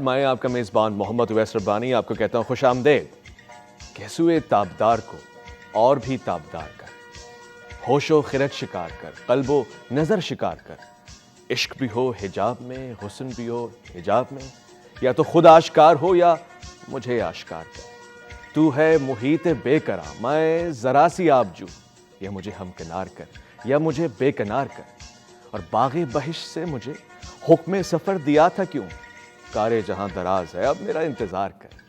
میں آپ کا میزبان محمد اویس ربانی آپ کو کہتا ہوں خوش آمدید کہ سوئے تابدار کو اور بھی تابدار کر، ہوش و خرد شکار کر، قلب و نظر شکار کر، عشق بھی ہو حجاب میں، حسن بھی ہو حجاب میں، یا تو خود آشکار ہو یا مجھے آشکار کر۔ تو ہے محیط بے قرار، میں ذرا سی آب جو، یا مجھے ہمکنار کر یا مجھے بے کنار کر، اور باغ بہشت سے مجھے حکم سفر دیا تھا کیوں، کار جہاں دراز ہے اب میرا انتظار کر۔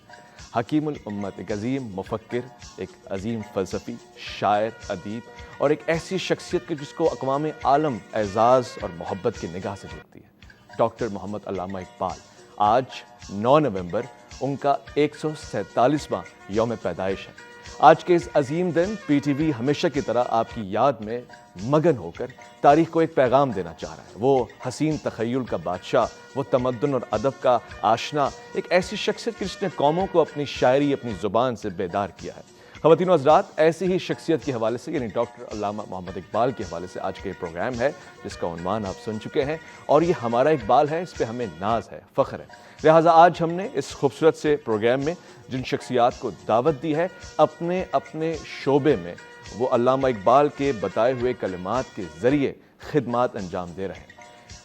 حکیم الامت، ایک عظیم مفکر، ایک عظیم فلسفی، شاعر، ادیب اور ایک ایسی شخصیت کی جس کو اقوام عالم اعزاز اور محبت کی نگاہ سے دیکھتی ہے، ڈاکٹر محمد علامہ اقبال۔ آج 9 نومبر ان کا 147واں یوم پیدائش ہے۔ آج کے اس عظیم دن پی ٹی وی ہمیشہ کی طرح آپ کی یاد میں مگن ہو کر تاریخ کو ایک پیغام دینا چاہ رہا ہے۔ وہ حسین تخیل کا بادشاہ، وہ تمدن اور ادب کا آشنا، ایک ایسی شخصیت جس نے قوموں کو اپنی شاعری، اپنی زبان سے بیدار کیا ہے۔ خواتین و حضرات، ایسی ہی شخصیت کے حوالے سے یعنی ڈاکٹر علامہ محمد اقبال کے حوالے سے آج کا یہ پروگرام ہے، جس کا عنوان آپ سن چکے ہیں، اور یہ ہمارا اقبال ہے، اس پہ ہمیں ناز ہے، فخر ہے۔ لہٰذا آج ہم نے اس خوبصورت سے پروگرام میں جن شخصیات کو دعوت دی ہے، اپنے اپنے شعبے میں وہ علامہ اقبال کے بتائے ہوئے کلمات کے ذریعے خدمات انجام دے رہے ہیں۔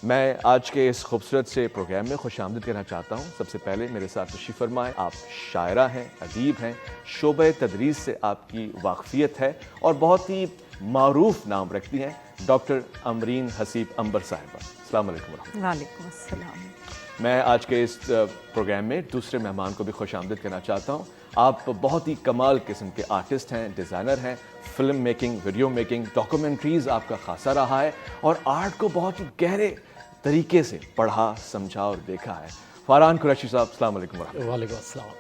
میں آج کے اس خوبصورت سے پروگرام میں خوش آمدید کہنا چاہتا ہوں۔ سب سے پہلے میرے ساتھ تشریف فرمائیں، آپ شاعرہ ہیں، ادیب ہیں، شعبہ تدریس سے آپ کی واقفیت ہے اور بہت ہی معروف نام رکھتی ہیں، ڈاکٹر امرین حسیب عنبر صاحبہ۔ السلام علیکم ورحمۃ اللہ۔ وعلیکم السلام۔ میں آج کے اس پروگرام میں دوسرے مہمان کو بھی خوش آمدید کہنا چاہتا ہوں۔ آپ بہت ہی کمال قسم کے آرٹسٹ ہیں، ڈیزائنر ہیں، film making, video making, documentaries آپ کا خاصا رہا ہے اور آرٹ کو بہت ہی گہرے طریقے سے پڑھا، سمجھا اور دیکھا ہے۔ فارہان قریشی صاحب، السلام علیکم ورحمۃ اللہ۔ وعلیکم السلام۔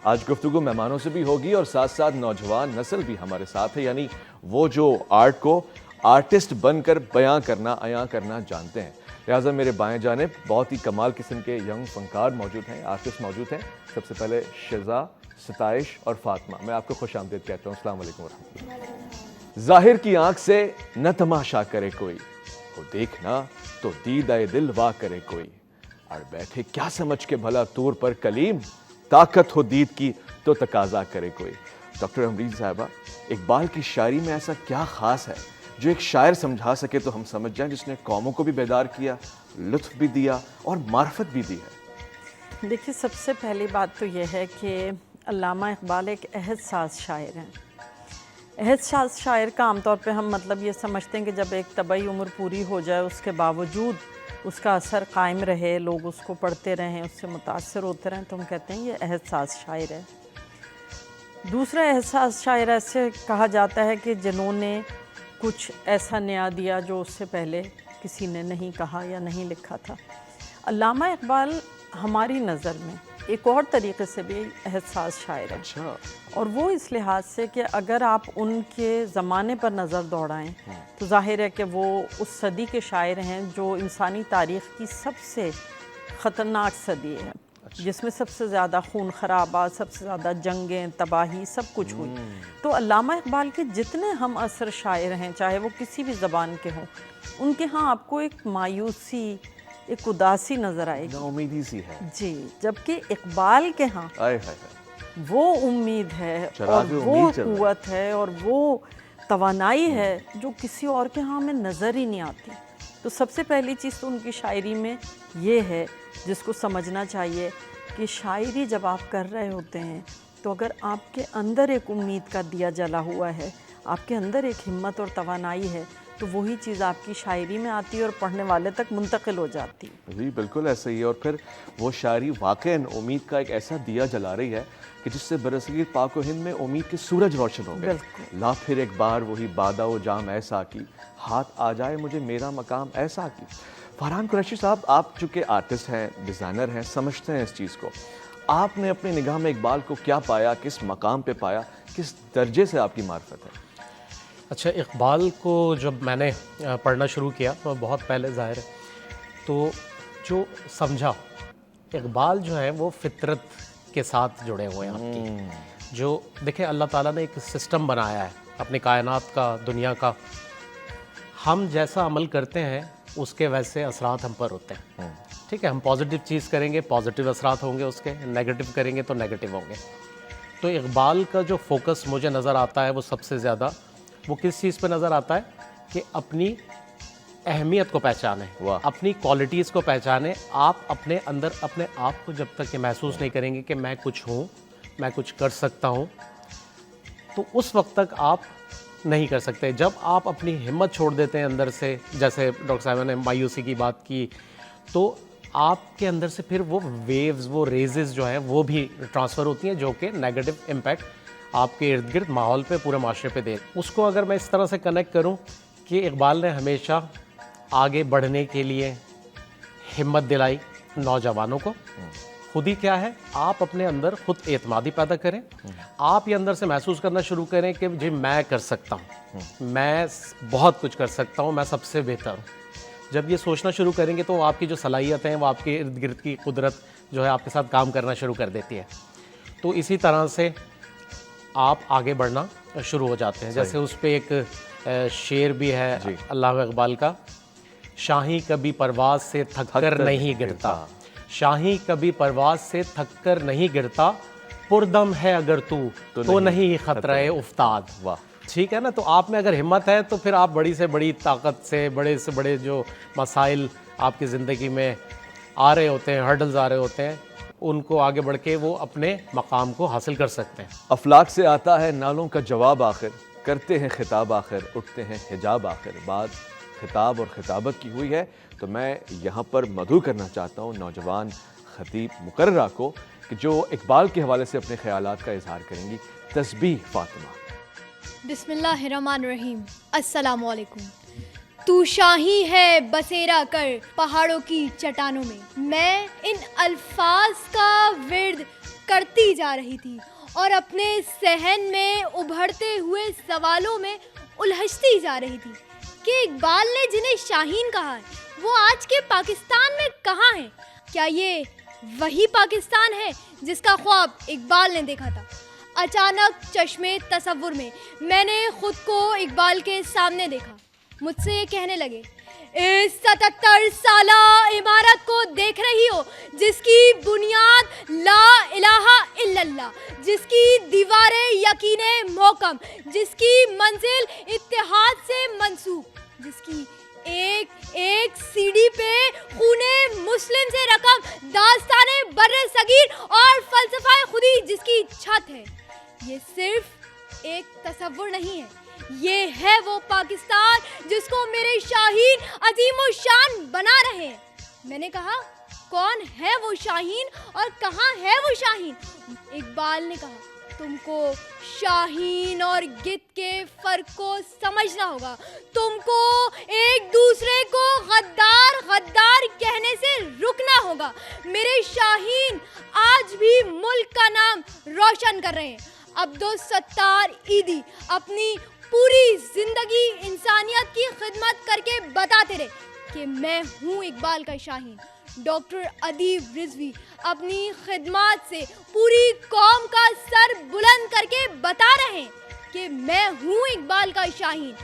آج گفتگو مہمانوں سے بھی ہوگی اور ساتھ ساتھ نوجوان نسل بھی ہمارے ساتھ ہے، یعنی وہ جو آرٹ کو آرٹسٹ بن کر بیاں کرنا، عیاں کرنا جانتے ہیں۔ لہٰذا میرے بائیں جانب بہت ہی کمال قسم کے ینگ فنکار موجود ہیں، آرٹسٹ موجود ہیں۔ سب سے پہلے شزا، ستائش اور فاطمہ، میں آپ کو خوش آمدید کہتا ہوں۔ السلام علیکم ورحمۃ اللہ۔ ظاہر کی آنکھ سے نہ تماشا کرے کوئی، وہ دیکھنا تو دیدہ دل وا کرے کوئی، اور بیٹھے کیا سمجھ کے بھلا طور پر کلیم، طاقت ہو دید کی تو تقاضا کرے کوئی۔ ڈاکٹر امرین صاحبہ، اقبال کی شاعری میں ایسا کیا خاص ہے جو ایک شاعر سمجھا سکے تو ہم سمجھ جائیں، جس نے قوموں کو بھی بیدار کیا، لطف بھی دیا اور معرفت بھی دی ہے؟ دیکھیے، سب سے پہلی بات تو یہ ہے کہ علامہ اقبال ایک عہد ساز شاعر ہیں۔ عہد ساز شاعر کا عام طور پہ ہم مطلب یہ سمجھتے ہیں کہ جب ایک طبعی عمر پوری ہو جائے، اس کے باوجود اس کا اثر قائم رہے، لوگ اس کو پڑھتے رہیں، اس سے متاثر ہوتے رہیں، تو ہم کہتے ہیں یہ عہد ساز شاعر ہے۔ دوسرا عہد ساز شاعر ایسے کہا جاتا ہے کہ جنہوں نے کچھ ایسا نیا دیا جو اس سے پہلے کسی نے نہیں کہا یا نہیں لکھا تھا۔ علامہ اقبال ہماری نظر میں ایک اور طریقے سے بھی عہد ساز شاعر ہیں۔ اچھا۔ اور وہ اس لحاظ سے کہ اگر آپ ان کے زمانے پر نظر دوڑائیں تو ظاہر ہے کہ وہ اس صدی کے شاعر ہیں جو انسانی تاریخ کی سب سے خطرناک صدی ہے، جس میں سب سے زیادہ خون خرابات، سب سے زیادہ جنگیں، تباہی، سب کچھ ہوئی۔ تو علامہ اقبال کے جتنے ہم عصر شاعر ہیں، چاہے وہ کسی بھی زبان کے ہوں، ان کے ہاں آپ کو ایک مایوسی، ایک اداسی نظر آئے گی، امیدی سی ہے۔ جی، جبکہ اقبال کے ہاں آئے ہائے ہائے، وہ امید ہے اور چراغ وہ امید چل رہا ہے۔ قوت ہے اور وہ توانائی ہے جو کسی اور کے ہاں ہمیں نظر ہی نہیں آتی۔ تو سب سے پہلی چیز تو ان کی شاعری میں یہ ہے جس کو سمجھنا چاہیے کہ شاعری جب آپ کر رہے ہوتے ہیں تو اگر آپ کے اندر ایک امید کا دیا جلا ہوا ہے، آپ کے اندر ایک ہمت اور توانائی ہے، تو وہی چیز آپ کی شاعری میں آتی ہے اور پڑھنے والے تک منتقل ہو جاتی ہے۔ جی بالکل ایسا ہی ہے، اور پھر وہ شاعری واقعاً امید کا ایک ایسا دیا جلا رہی ہے کہ جس سے برصغیر پاک و ہند میں امید کے سورج روشن ہو گئے۔ بالکل۔ لا پھر ایک بار وہی بادہ و جام ایسا کی، ہاتھ آ جائے مجھے میرا مقام ایسا کی۔ فارہان قریشی صاحب، آپ چونکہ آرٹسٹ ہیں، ڈیزائنر ہیں، سمجھتے ہیں اس چیز کو، آپ نے اپنی نگاہ میں اقبال کو کیا پایا، کس مقام پہ پایا، کس درجے سے آپ کی معرفت ہے؟ اچھا، اقبال کو جب میں نے پڑھنا شروع کیا تو بہت پہلے ظاہر ہے، تو جو سمجھا اقبال جو ہے وہ فطرت کے ساتھ جڑے ہوئے ہیں آپ کی۔ جو دیکھیں، اللہ تعالیٰ نے ایک سسٹم بنایا ہے اپنی کائنات کا، دنیا کا، ہم جیسا عمل کرتے ہیں اس کے ویسے اثرات ہم پر ہوتے ہیں، ٹھیک ہے. ہم پازیٹیو چیز کریں گے پازیٹیو اثرات ہوں گے اس کے, نیگیٹو کریں گے تو نیگیٹو ہوں گے. تو اقبال کا جو فوکس مجھے نظر آتا ہے وہ سب سے زیادہ وہ کس چیز پہ نظر آتا ہے کہ اپنی اہمیت کو پہچانیں, اپنی کوالٹیز کو پہچانیں. آپ اپنے اندر اپنے آپ کو جب تک یہ محسوس نہیں کریں گے کہ میں کچھ ہوں, میں کچھ کر سکتا ہوں, تو اس وقت تک آپ نہیں کر سکتے. جب آپ اپنی ہمت چھوڑ دیتے ہیں اندر سے, جیسے ڈاکٹر صاحب نے مایوسی کی بات کی, تو آپ کے اندر سے پھر وہ ویوز, وہ ریزز جو ہیں وہ بھی ٹرانسفر ہوتی ہیں, جو کہ نیگیٹو امپیکٹ آپ کے ارد گرد ماحول پہ, پورے معاشرے پہ دے. اس کو اگر میں اس طرح سے کنیکٹ کروں کہ اقبال نے ہمیشہ آگے بڑھنے کے لیے ہمت دلائی نوجوانوں کو. خود ہی کیا ہے, آپ اپنے اندر خود اعتمادی پیدا کریں, آپ یہ اندر سے محسوس کرنا شروع کریں کہ جی میں کر سکتا ہوں, میں بہت کچھ کر سکتا ہوں, میں سب سے بہتر ہوں. جب یہ سوچنا شروع کریں گے تو آپ کی جو صلاحیت ہیں وہ آپ کے ارد گرد کی قدرت جو ہے آپ کے ساتھ کام کرنا شروع کر دیتی ہے. تو اسی طرح سے آپ آگے بڑھنا شروع ہو جاتے ہیں. جیسے اس پہ ایک شعر بھی ہے علامہ اقبال کا, شاہیں کبھی پرواز سے تھک کر نہیں گرتا, شاہیں کبھی پرواز سے تھک کر نہیں گرتا, پردم ہے اگر تو نہیں خطرہ افتاد. واہ, ٹھیک ہے نا. تو آپ میں اگر ہمت ہے تو پھر آپ بڑی سے بڑی طاقت سے بڑے جو مسائل آپ کی زندگی میں آ رہے ہوتے ہیں, ہرڈلز آ رہے ہوتے ہیں, ان کو آگے بڑھ کے وہ اپنے مقام کو حاصل کر سکتے ہیں. افلاک سے آتا ہے نالوں کا جواب آخر, کرتے ہیں خطاب آخر, اٹھتے ہیں حجاب آخر. بات خطاب اور خطابت کی ہوئی ہے تو میں یہاں پر مدعو کرنا چاہتا ہوں نوجوان خطیب مقررہ کو کہ جو اقبال کے حوالے سے اپنے خیالات کا اظہار کریں گی. تسبیح فاطمہ. بسم اللہ الرحمن الرحیم. السلام علیکم. تو شاہی ہے بسیرا کر پہاڑوں کی چٹانوں میں ان الفاظ کا ورد کرتی جا رہی تھی اور اپنے صحن میں ابھرتے ہوئے سوالوں میں الجھتی جا رہی تھی کہ اقبال نے جنہیں شاہین کہا ہے وہ آج کے پاکستان میں کہاں ہیں. کیا یہ وہی پاکستان ہے جس کا خواب اقبال نے دیکھا تھا؟ اچانک چشمے تصور میں نے خود کو اقبال کے سامنے دیکھا. مجھ سے یہ کہنے لگے, اس 77 سالہ عمارت کو دیکھ رہی ہو جس کی بنیاد لا الہ الا اللہ, جس کی دیواریں یقین محکم, جس کی منزل اتحاد سے منسوب, جس کی ایک سیڑھی پہ خونے مسلم سے رقم داستان بر صغیر اور فلسفہ خودی جس کی چھت ہے. یہ صرف ایک تصور نہیں ہے, یہ ہے وہ پاکستان جس کو میرے شاہین عظیم و شان بنا رہے ہیں. میں نے کہا, کون ہے وہ شاہین اور کہاں ہے وہ شاہین؟ اقبال نے کہا, تم کو شاہین اور گدھ کے فرق کو سمجھنا ہوگا. تم کو ایک دوسرے کو غدار غدار کہنے سے رکنا ہوگا. میرے شاہین آج بھی ملک کا نام روشن کر رہے ہیں. عبدالستار عیدی اپنی پوری زندگی انسانیت کی خدمت کر کے بتاتے رہے کہ میں ہوں اقبال کا شاہین. ڈاکٹر ادیب رضوی اپنی خدمات سے پوری قوم کا سر بلند کر کے بتا رہے ہیں کہ میں ہوں اقبال کا شاہین.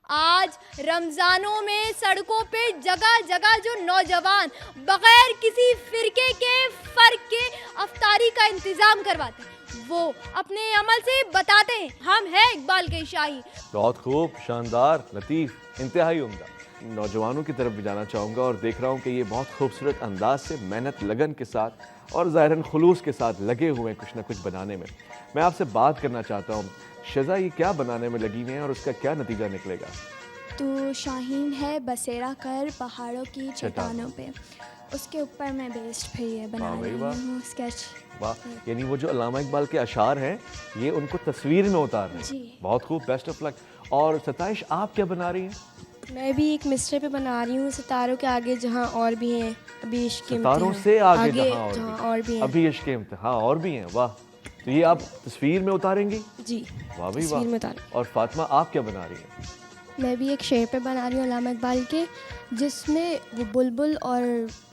آج رمضانوں میں سڑکوں پہ جگہ جگہ جو نوجوان بغیر کسی فرقے کے فرق کے افطاری کا انتظام کرواتے ہیں وہ اپنے عمل سے بتاتے ہیں ہم ہیں اقبال کے شاہین. بہت خوب, شاندار, لطیف, انتہائی عمدہ. نوجوانوں کی طرف بھی جانا چاہوں گا اور دیکھ رہا ہوں کہ یہ بہت خوبصورت انداز سے محنت لگن کے ساتھ اور ظاہراً خلوص کے ساتھ لگے ہوئے ہیں کچھ نہ کچھ بنانے میں. میں آپ سے بات کرنا چاہتا ہوں, شزا یہ کیا بنانے میں لگی ہوئی ہیں اور اس کا کیا نتیجہ نکلے گا؟ تو شاہین ہے بسیرا کر پہاڑوں کی چٹانوں پہ, اس کے اوپر میں بیسڈ پہ یہ بنا رہی ہوں اسکیچ. واہ, یعنی وہ جو علامہ اقبال کے اشعار ہیں یہ ان کو تصویر میں اتار رہے ہیں. جی بہت خوب, بیسٹ آف لک. اور ستائش آپ کیا بنا رہی ہیں؟ میں بھی ایک مصرے پہ بنا رہی ہوں, ستاروں کے آگے جہاں اور بھی ہیں ابھی عشق کے امتحان. ستاروں سے آگے جہاں اور بھی ہیں ابھی عشق کے امتحان اور بھی ہیں. واہ, تو یہ آپ تصویر میں اتاریں گی؟ جی واہ بھائی تصویر واہ. میں اتاریں. اور فاطمہ آپ کیا بنا رہی ہیں؟ میں بھی ایک شعر پہ بنا رہی ہوں علامہ اقبال کے، جس میں وہ بلبل اور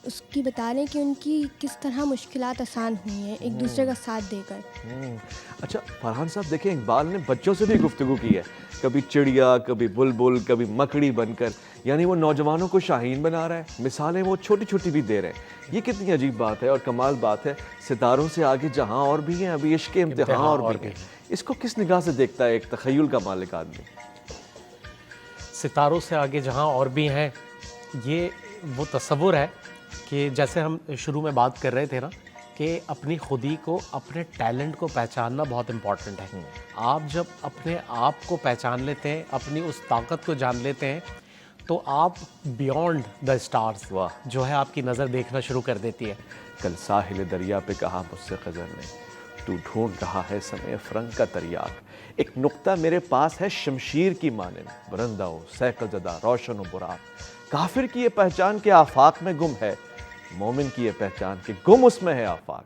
اس کی بتا رہے ہیں کہ ان کی کس طرح مشکلات آسان ہوئی ہیں ایک دوسرے کا ساتھ دے کر۔ اچھا فرحان صاحب دیکھیں اقبال نے بچوں سے بھی گفتگو کی ہے، کبھی چڑیا، کبھی بلبل، کبھی مکڑی بن کر، یعنی وہ نوجوانوں کو شاہین بنا رہا ہے، مثالیں وہ چھوٹی چھوٹی بھی دے رہے ہیں۔ یہ کتنی عجیب بات ہے اور کمال بات ہے، ستاروں سے آگے جہاں اور بھی ہیں، ابھی عشق امتحان اور بھی ہیں۔ اس کو کس نگاہ سے دیکھتا ہے ایک تخیل کا مالک آدمی؟ ستاروں سے آگے جہاں اور بھی ہیں، یہ وہ تصور ہے کہ جیسے ہم شروع میں بات کر رہے تھے نا کہ اپنی خودی کو، اپنے ٹیلنٹ کو پہچاننا بہت امپورٹنٹ ہے۔ آپ جب اپنے آپ کو پہچان لیتے ہیں، اپنی اس طاقت کو جان لیتے ہیں، تو آپ بیونڈ دا اسٹارز جو ہے آپ کی نظر دیکھنا شروع کر دیتی ہے۔ کل ساحل دریا پہ کہا مجھ سے خضر نے، تو ڈھونڈ رہا ہے سمے فرنگ کا تریاک، ایک نقطہ میرے پاس ہے شمشیر کی مانند، برندہ ہو سیکل زدہ روشن و براق، کافر کی یہ پہچان کہ آفاق میں گم ہے، مومن کی یہ پہچان کہ گم اس میں ہے آفاق۔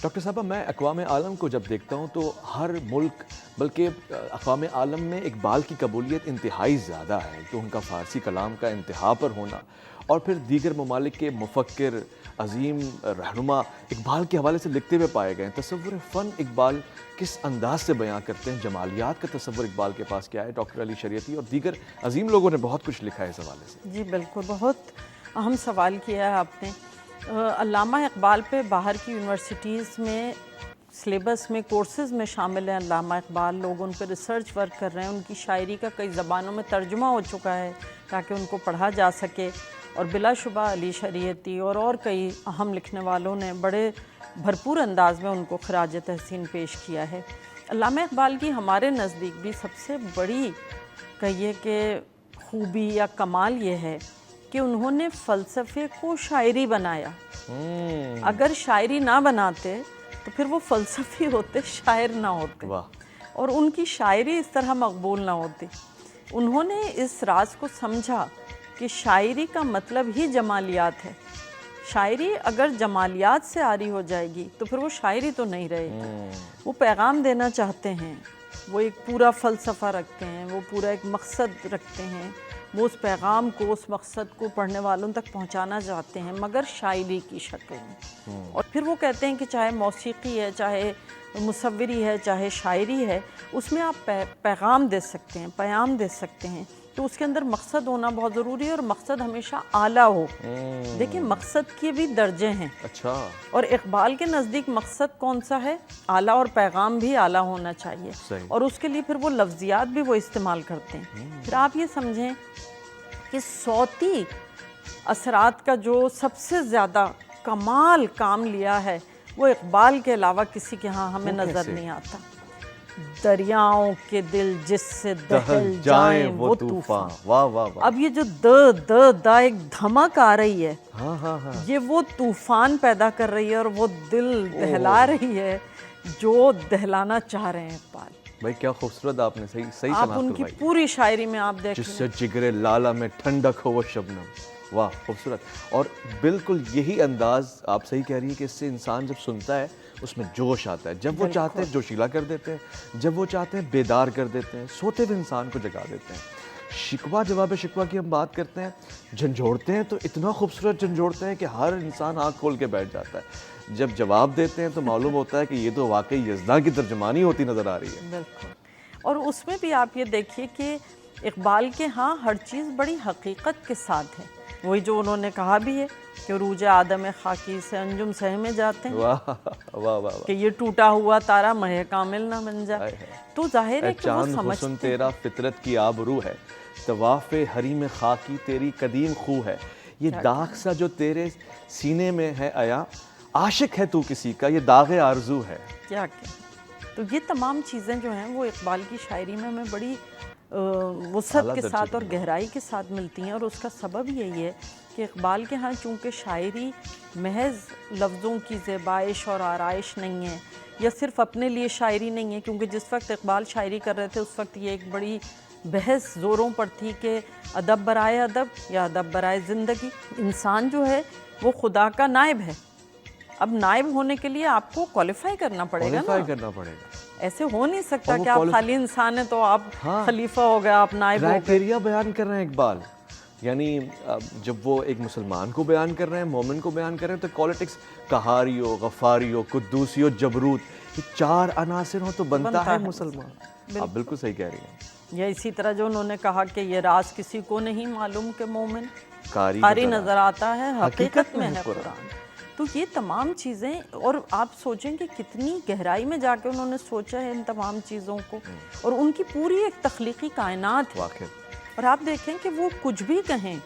ڈاکٹر صاحبہ میں اقوام عالم کو جب دیکھتا ہوں تو ہر ملک بلکہ اقوام عالم میں اقبال کی قبولیت انتہائی زیادہ ہے، تو ان کا فارسی کلام کا انتہا پر ہونا اور پھر دیگر ممالک کے مفکر عظیم رہنما اقبال کے حوالے سے لکھتے ہوئے پائے گئے ہیں۔ تصور فن اقبال کس انداز سے بیان کرتے ہیں، جمالیات کا تصور اقبال کے پاس کیا ہے؟ ڈاکٹر علی شریعتی اور دیگر عظیم لوگوں نے بہت کچھ لکھا ہے اس حوالے سے۔ جی بالکل، بہت اہم سوال کیا ہے آپ نے۔ علامہ اقبال پہ باہر کی یونیورسٹیز میں سلیبس میں کورسز میں شامل ہیں علامہ اقبال، لوگ ان پہ ریسرچ ورک کر رہے ہیں، ان کی شاعری کا کئی زبانوں میں ترجمہ ہو چکا ہے تاکہ ان کو پڑھا جا سکے، اور بلا شبہ علی شریعتی اور کئی اہم لکھنے والوں نے بڑے بھرپور انداز میں ان کو خراج تحسین پیش کیا ہے۔ علامہ اقبال کی ہمارے نزدیک بھی سب سے بڑی کہیے کہ خوبی یا کمال یہ ہے کہ انہوں نے فلسفے کو شاعری بنایا۔ اگر شاعری نہ بناتے تو پھر وہ فلسفی ہوتے، شاعر نہ ہوتے، اور ان کی شاعری اس طرح مقبول نہ ہوتی۔ انہوں نے اس راز کو سمجھا کہ شاعری کا مطلب ہی جمالیات ہے، شاعری اگر جمالیات سے عاری ہو جائے گی تو پھر وہ شاعری تو نہیں رہے گی۔ وہ پیغام دینا چاہتے ہیں، وہ ایک پورا فلسفہ رکھتے ہیں، وہ پورا ایک مقصد رکھتے ہیں، وہ اس پیغام کو، اس مقصد کو پڑھنے والوں تک پہنچانا چاہتے ہیں، مگر شاعری کی شکل میں۔ اور پھر وہ کہتے ہیں کہ چاہے موسیقی ہے، چاہے مصوری ہے، چاہے شاعری ہے، اس میں آپ پیغام دے سکتے ہیں، پیام دے سکتے ہیں، تو اس کے اندر مقصد ہونا بہت ضروری ہے، اور مقصد ہمیشہ اعلیٰ ہو۔ دیکھیں مقصد کے بھی درجے ہیں، اچھا، اور اقبال کے نزدیک مقصد کون سا ہے؟ اعلیٰ، اور پیغام بھی اعلیٰ ہونا چاہیے، اور اس کے لیے پھر وہ لفظیات بھی وہ استعمال کرتے ہیں۔ پھر آپ یہ سمجھیں کہ صوتی اثرات کا جو سب سے زیادہ کمال کام لیا ہے وہ اقبال کے علاوہ کسی کے ہاں ہمیں نظر نہیں آتا۔ دریاؤں کے دل جس سے دہل جائیں وہ طوفان، واہ واہ واہ۔ اب یہ جو د ایک دھمک آ رہی ہے، یہ وہ طوفان پیدا کر رہی ہے اور وہ دل دہلا رہی ہے جو دہلانا چاہ رہے ہیں اقبال۔ بھائی کیا خوبصورت آپ نے صحیح آپ صنعت ان کی کروائی۔ پوری شاعری میں آپ دیکھ جس لیں، سے جگر لالا میں ٹھنڈک ہو وہ شبنم، واہ خوبصورت۔ اور بالکل یہی انداز آپ صحیح کہہ رہی ہیں کہ اس سے انسان جب سنتا ہے اس میں جوش آتا ہے، جب وہ چاہتے ہیں جوشیلا کر دیتے ہیں، جب وہ چاہتے ہیں بیدار کر دیتے ہیں، سوتے ہوئے انسان کو جگا دیتے ہیں۔ شکوہ جواب شکوہ کی ہم بات کرتے ہیں، جھنجھوڑتے ہیں تو اتنا خوبصورت جھنجھوڑتے ہیں کہ ہر انسان آنکھ کھول کے بیٹھ جاتا ہے۔ جب جواب دیتے ہیں تو معلوم ہوتا ہے کہ یہ تو واقعی یزداں کی ترجمانی ہوتی نظر آ رہی ہے۔ بالکل، اور اس میں بھی آپ یہ دیکھیے کہ اقبال کے ہاں ہر چیز بڑی حقیقت کے ساتھ ہے، وہی جو انہوں نے کہا بھی ہے کہ عروج آدم خاکی سے انجم سہمے جاتے ہیں، واہ واہ واہ، کہ یہ ٹوٹا ہوا تارا مہ کامل نہ بن جائے۔ تو ظاہر ہے کہ وہ چاند حسن سمجھتے تیرا فطرت کی آبرو ہے، طواف حریم خاکی تیری قدیم خو ہے، یہ داغ سا جو تیرے سینے میں ہے آیا، عاشق ہے تو کسی کا یہ داغ آرزو ہے۔ کیا تو یہ تمام چیزیں جو ہیں وہ اقبال کی شاعری میں ہمیں بڑی وسعت کے ساتھ اور گہرائی کے ساتھ ملتی ہیں، اور اس کا سبب یہی ہے کہ اقبال کے ہاں چونکہ شاعری محض لفظوں کی زیبائش اور آرائش نہیں ہے، یا صرف اپنے لیے شاعری نہیں ہے، کیونکہ جس وقت اقبال شاعری کر رہے تھے اس وقت یہ ایک بڑی بحث زوروں پر تھی کہ ادب برائے ادب یا ادب برائے زندگی۔ انسان جو ہے وہ خدا کا نائب ہے، اب نائب ہونے کے لیے آپ کو کوالیفائی کرنا پڑے گا نا، کرنا پڑے گا۔ ایسے ہو نہیں سکتا اور وہ کہ آپ خالی انسان ہیں تو آپ خلیفہ ہو گئے, آپ نائب ہو گئے. کرائٹیریا بیان کر رہے ہیں اقبال, یعنی جب وہ ایک مسلمان کو بیان کر رہے ہیں, مومن کو بیان کر رہے ہیں, تو کالٹکس قہاری ہو, غفاری ہو, قدوسی ہو, جبروت, یہ 4 عناصر ہوں تو بنتا ہے مسلمان. آپ بالکل صحیح کہہ رہی ہیں. یا اسی طرح جو انہوں نے کہا کہ یہ راز کسی کو نہیں معلوم کہ مومن قاری نظر آتا ہے, حقیقت میں ہے قرآن. تو یہ تمام چیزیں, اور آپ سوچیں کہ کتنی گہرائی میں جا کے انہوں نے سوچا ہے ان تمام چیزوں کو, اور ان کی پوری ایک تخلیقی کائنات ہے. اور آپ دیکھیں کہ وہ کچھ بھی کہیں,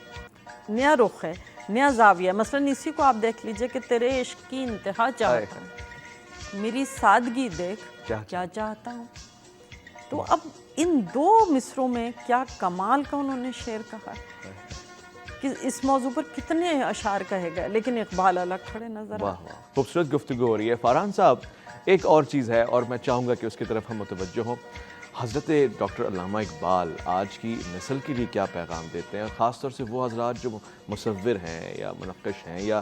نیا رخ ہے, نیا زاویہ. مثلاً اسی کو آپ دیکھ لیجئے کہ تیرے عشق کی انتہا چاہتا ہوں, میری سادگی دیکھ کیا چاہتا ہوں. تو اب ان 2 مصروں میں کیا کمال کا انہوں نے شعر کہا کہ اس موضوع پر کتنے اشعار کہے گئے, لیکن اقبال الگ کھڑے نظر آئے. خوبصورت گفتگو ہو رہی ہے. فرحان صاحب, ایک اور چیز ہے اور میں چاہوں گا کہ اس کی طرف ہم متوجہ ہوں. حضرت ڈاکٹر علامہ اقبال آج کی نسل کے لیے کیا پیغام دیتے ہیں, خاص طور سے وہ حضرات جو مصور ہیں یا منقش ہیں یا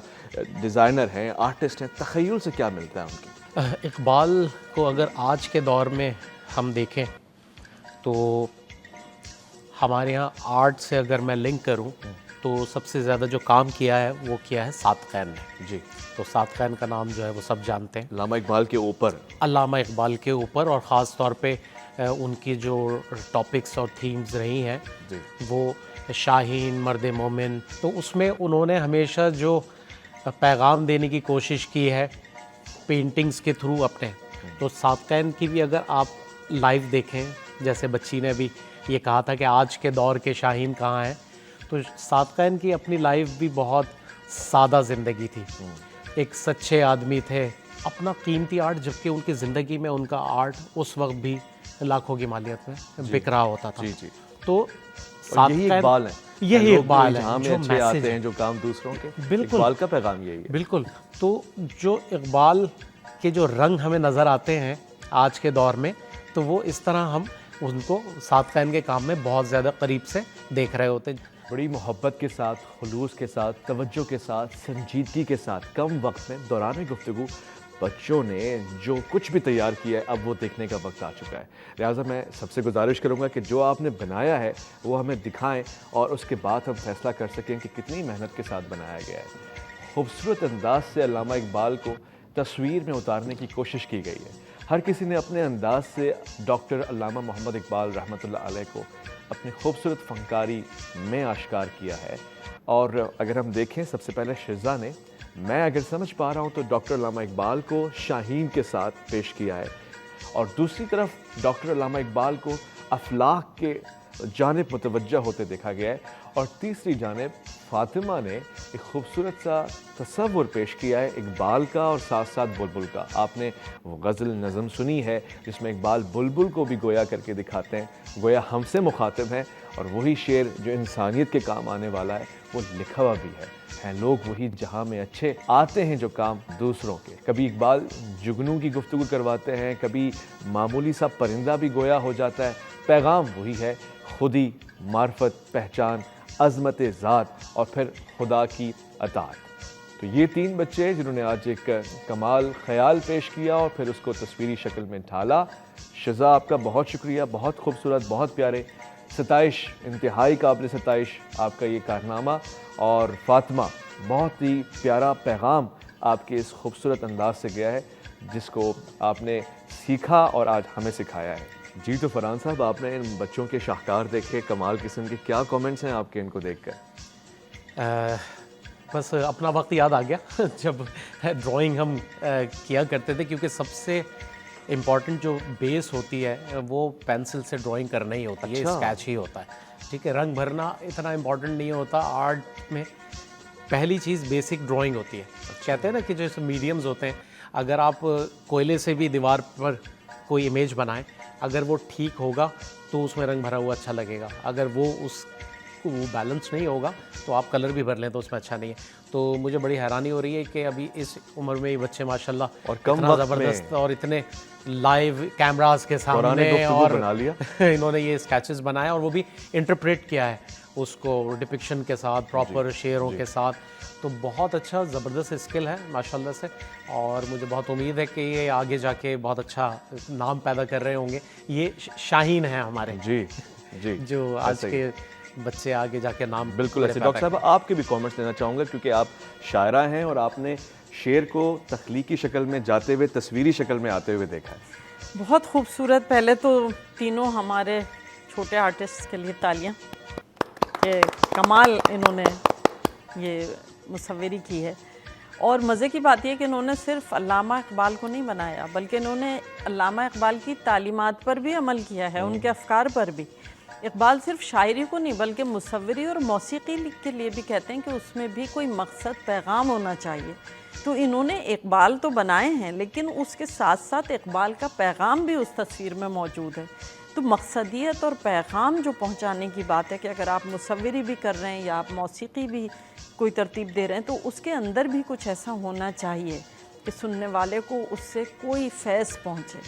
ڈیزائنر ہیں, آرٹسٹ ہیں, تخیل سے کیا ملتا ہے ان کی؟ اقبال کو اگر آج کے دور میں ہم دیکھیں تو ہمارے ہاں آرٹ سے اگر میں لنک کروں تو سب سے زیادہ جو کام کیا ہے وہ کیا ہے صادقین نے. جی, تو صادقین کا نام جو ہے وہ سب جانتے ہیں. علامہ اقبال کے اوپر, علامہ اقبال کے اوپر, اور خاص طور پہ ان کی جو ٹاپکس اور تھیمز رہی ہیں وہ شاہین, مرد مومن, تو اس میں انہوں نے ہمیشہ جو پیغام دینے کی کوشش کی ہے پینٹنگز کے تھرو اپنے. تو صادقین کی بھی اگر آپ لائیو دیکھیں, جیسے بچی نے بھی یہ کہا تھا کہ آج کے دور کے شاہین کہاں ہیں, تو صادقین کی اپنی لائف بھی بہت سادہ زندگی تھی. ایک سچے آدمی تھے, اپنا قیمتی آرٹ, جبکہ ان کی زندگی میں ان کا آرٹ اس وقت بھی لاکھوں کی مالیت میں بک رہا ہوتا تھا. تو یہی اقبال ہے, یہی اقبال ہے جہاں میں اچھے آتے ہیں جو کام دوسروں کے. بالکل, اقبال کا پیغام یہی ہے. بالکل. تو جو اقبال کے جو رنگ ہمیں نظر آتے ہیں آج کے دور میں, تو وہ اس طرح ہم ان کو صادقین کے کام میں بہت زیادہ قریب سے دیکھ رہے ہوتے ہیں. بڑی محبت کے ساتھ, خلوص کے ساتھ, توجہ کے ساتھ, سنجیدگی کے ساتھ, کم وقت میں دوران گفتگو بچوں نے جو کچھ بھی تیار کیا ہے اب وہ دیکھنے کا وقت آ چکا ہے. لہٰذا میں سب سے گزارش کروں گا کہ جو آپ نے بنایا ہے وہ ہمیں دکھائیں, اور اس کے بعد ہم فیصلہ کر سکیں کہ کتنی محنت کے ساتھ بنایا گیا ہے. خوبصورت انداز سے علامہ اقبال کو تصویر میں اتارنے کی کوشش کی گئی ہے. ہر کسی نے اپنے انداز سے ڈاکٹر علامہ محمد اقبال رحمۃ اللہ علیہ کو اپنی خوبصورت فنکاری میں آشکار کیا ہے. اور اگر ہم دیکھیں, سب سے پہلے شزا نے, میں اگر سمجھ پا رہا ہوں تو ڈاکٹر علامہ اقبال کو شاہین کے ساتھ پیش کیا ہے, اور دوسری طرف ڈاکٹر علامہ اقبال کو افلاک کے جانب متوجہ ہوتے دیکھا گیا ہے, اور تیسری جانب فاطمہ نے ایک خوبصورت سا تصور پیش کیا ہے اقبال کا اور ساتھ ساتھ بلبل کا. آپ نے وہ غزل نظم سنی ہے جس میں اقبال بلبل کو بھی گویا کر کے دکھاتے ہیں, گویا ہم سے مخاطب ہیں, اور وہی شعر جو انسانیت کے کام آنے والا ہے وہ لکھا ہوا بھی ہے. ہیں لوگ وہی جہاں میں اچھے, آتے ہیں جو کام دوسروں کے. کبھی اقبال جگنوں کی گفتگو کرواتے ہیں, کبھی معمولی سا پرندہ بھی گویا ہو جاتا ہے. پیغام وہی ہے, خودی, معرفت, پہچان, عظمت ذات, اور پھر خدا کی اطاعت. تو یہ 3 بچے جنہوں نے آج ایک کمال خیال پیش کیا اور پھر اس کو تصویری شکل میں ڈھالا. شزا, آپ کا بہت شکریہ, بہت خوبصورت, بہت پیارے, ستائش, انتہائی قابل ستائش آپ کا یہ کارنامہ. اور فاطمہ, بہت ہی پیارا پیغام آپ کے اس خوبصورت انداز سے گیا ہے جس کو آپ نے سیکھا اور آج ہمیں سکھایا ہے. جی, تو فرحان صاحب, آپ نے ان بچوں کے شاہکار دیکھے, کمال قسم کے, کیا کومنٹس ہیں آپ کے ان کو دیکھ کر؟ بس اپنا وقت یاد آ گیا جب ڈرائنگ ہم کیا کرتے تھے, کیونکہ سب سے امپورٹنٹ جو بیس ہوتی ہے وہ پینسل سے ڈرائنگ کرنا ہی ہوتا ہے, اسکیچ ہی ہوتا ہے. ٹھیک ہے, رنگ بھرنا اتنا امپورٹنٹ نہیں ہوتا آرٹ میں. پہلی چیز بیسک ڈرائنگ ہوتی ہے. کہتے ہیں نا کہ جیسے میڈیمز ہوتے ہیں, اگر آپ کوئلے سے بھی دیوار پر کوئی امیج بنائیں, اگر وہ ٹھیک ہوگا تو اس میں رنگ بھرا ہوا اچھا لگے گا. اگر وہ اس وہ بیلنس نہیں ہوگا تو آپ کلر بھی بھر لیں تو اس میں اچھا نہیں ہے. تو مجھے بڑی حیرانی ہو رہی ہے کہ ابھی اس عمر میں یہ بچے ماشاءاللہ اور کم اتنا وقت زبردست اور اتنے لائیو کیمراز کے قرآن سامنے گفتگو اور بنا لیا. انہوں نے یہ اسکیچز بنایا اور وہ بھی انٹرپریٹ کیا ہے اس کو ڈپکشن کے ساتھ, پراپر شعروں کے ساتھ. تو بہت اچھا زبردست اسکل ہے ماشاءاللہ سے, اور مجھے بہت امید ہے کہ یہ آگے جا کے بہت اچھا نام پیدا کر رہے ہوں گے. یہ شاہین ہیں ہمارے جی جی جو آج کے بچے آگے جا کے نام بالکل ایسے. ڈاکٹر صاحب آپ کے بھی کامنٹس لینا چاہوں گا کیونکہ آپ شاعرہ ہیں اور آپ نے شعر کو تخلیقی شکل میں جاتے ہوئے تصویری شکل میں آتے ہوئے دیکھا ہے. بہت خوبصورت. پہلے تو تینوں ہمارے چھوٹے آرٹسٹ کے لیے تالیاں کہ کمال انہوں نے یہ مصوری کی ہے. اور مزے کی بات یہ کہ انہوں نے صرف علامہ اقبال کو نہیں بنایا بلکہ انہوں نے علامہ اقبال کی تعلیمات پر بھی عمل کیا ہے, ان کے افکار پر بھی. اقبال صرف شاعری کو نہیں بلکہ مصوری اور موسیقی کے لیے بھی کہتے ہیں کہ اس میں بھی کوئی مقصد پیغام ہونا چاہیے. تو انہوں نے اقبال تو بنائے ہیں لیکن اس کے ساتھ ساتھ اقبال کا پیغام بھی اس تصویر میں موجود ہے. تو مقصدیت اور پیغام جو پہنچانے کی بات ہے کہ اگر آپ مصوری بھی کر رہے ہیں یا آپ موسیقی بھی کوئی ترتیب دے رہے ہیں تو اس کے اندر بھی کچھ ایسا ہونا چاہیے کہ سننے والے کو اس سے کوئی فیض پہنچے.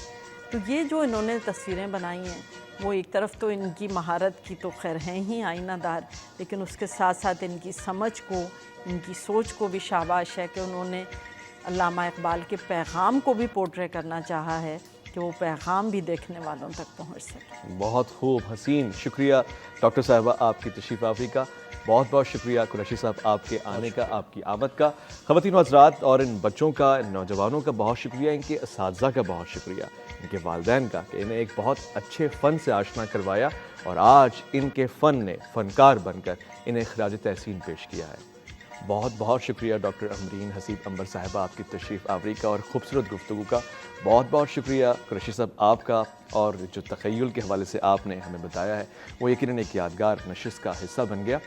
تو یہ جو انہوں نے تصویریں بنائی ہیں وہ ایک طرف تو ان کی مہارت کی تو خیر ہیں ہی آئینہ دار, لیکن اس کے ساتھ ساتھ ان کی سمجھ کو, ان کی سوچ کو بھی شاباش ہے کہ انہوں نے علامہ اقبال کے پیغام کو بھی پورٹرے کرنا چاہا ہے کہ وہ پیغام بھی دیکھنے والوں تک پہنچ سکے. بہت خوب, حسین. شکریہ ڈاکٹر صاحبہ آپ کی تشریف آوری کا. بہت بہت شکریہ قریشی صاحب آپ کے آنے کا, آپ کی آمد کا. خواتین و حضرات اور ان بچوں کا, ان نوجوانوں کا بہت شکریہ, ان کے اساتذہ کا بہت شکریہ, ان کے والدین کا کہ انہیں ایک بہت اچھے فن سے آشنا کروایا اور آج ان کے فن نے فنکار بن کر انہیں خراج تحسین پیش کیا ہے. بہت بہت شکریہ ڈاکٹر امرین حسیب عنبر صاحبہ آپ کی تشریف آوری کا اور خوبصورت گفتگو کا. بہت بہت شکریہ قریشی صاحب آپ کا, اور جو تخیل کے حوالے سے آپ نے ہمیں بتایا ہے وہ یقیناً ایک یادگار نشست کا حصہ بن گیا.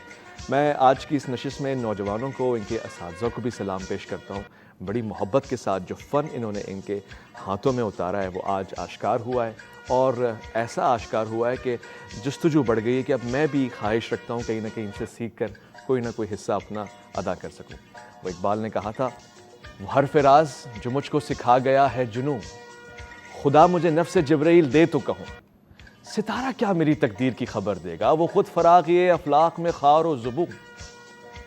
میں آج کی اس نشست میں نوجوانوں کو, ان کے اساتذہ کو بھی سلام پیش کرتا ہوں. بڑی محبت کے ساتھ جو فن انہوں نے ان کے ہاتھوں میں اتارا ہے وہ آج آشکار ہوا ہے, اور ایسا آشکار ہوا ہے کہ جستجو بڑھ گئی ہے کہ اب میں بھی خواہش رکھتا ہوں کہیں نہ کہیں ان سے سیکھ کر کوئی نہ کوئی حصہ اپنا ادا کر سکوں. وہ اقبال نے کہا تھا, وہ حرف راز جو مجھ کو سکھا گیا ہے جنوں, خدا مجھے نفس جبرائیل دے تو کہوں, ستارہ کیا میری تقدیر کی خبر دے گا, وہ خود فراغی افلاق میں خار و زبوں,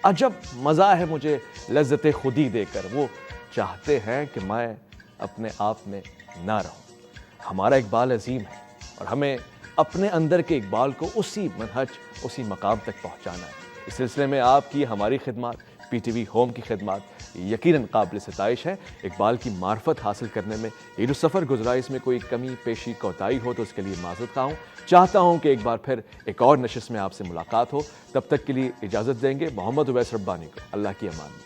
عجب مزہ ہے مجھے لذت خودی دے کر, وہ چاہتے ہیں کہ میں اپنے آپ میں نہ رہوں. ہمارا اقبال عظیم ہے اور ہمیں اپنے اندر کے اقبال کو اسی منہج, اسی مقام تک پہنچانا ہے. اس سلسلے میں آپ کی ہماری خدمات, پی ٹی وی ہوم کی خدمات یقیناً قابل ستائش ہے. اقبال کی معرفت حاصل کرنے میں یہ جو سفر گزرا اس میں کوئی کمی پیشی کوتاہی ہو تو اس کے لیے معذرت خواہ ہوں. چاہتا ہوں کہ ایک بار پھر ایک اور نشست میں آپ سے ملاقات ہو. تب تک کے لیے اجازت دیں گے محمد اویس ربانی کو. اللہ کی امان میں.